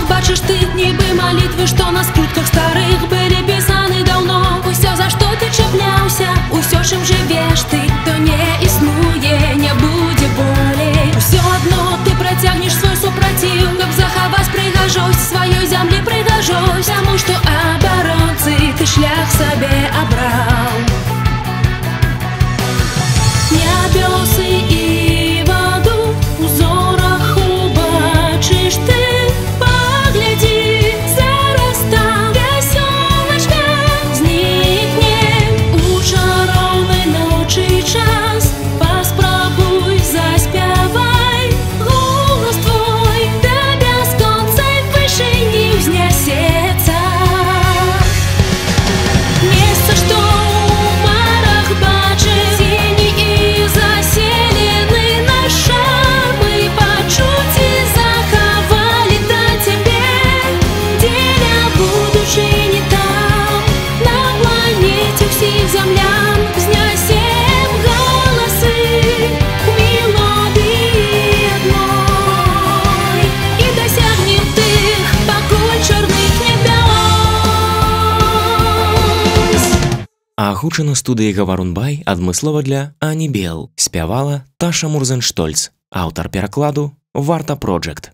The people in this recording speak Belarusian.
бачыш ты нібы малітвы, што на скрутках старых былі пісаны даўно. Усё, за што ты чапляўся, усё, чым жывеш ты, то не існуе, не будзе болей. Усё адно ты працягнеш свой супраціў, каб захаваць прыгажосць сваёй зямлі, прыгажосць, таму што абаронцы ты шлях сабе абраў. Нябёсы і ваду у зорах убачыш ты, паглядзі, зараз там вясёлачка знікне у чароўнай ночы час. Паспрабуй, заспявай, голас твой да бясконцай вышыні ўзнясецца. Месца, што ў марах бачыш, цені і заселены наш шар, мы пачуцці захавалі да цябе, дзеля будучыні там, на планеце ўсіх зямлян знясем галасы мелодыі адной і дасягнем тых пакуль чорных небёс. Агучана студыяй Гаварунбай адмыслова для Ані Бел. Спявала Таша Мурзенштольц. Аўтар перакладу Варта Проджект.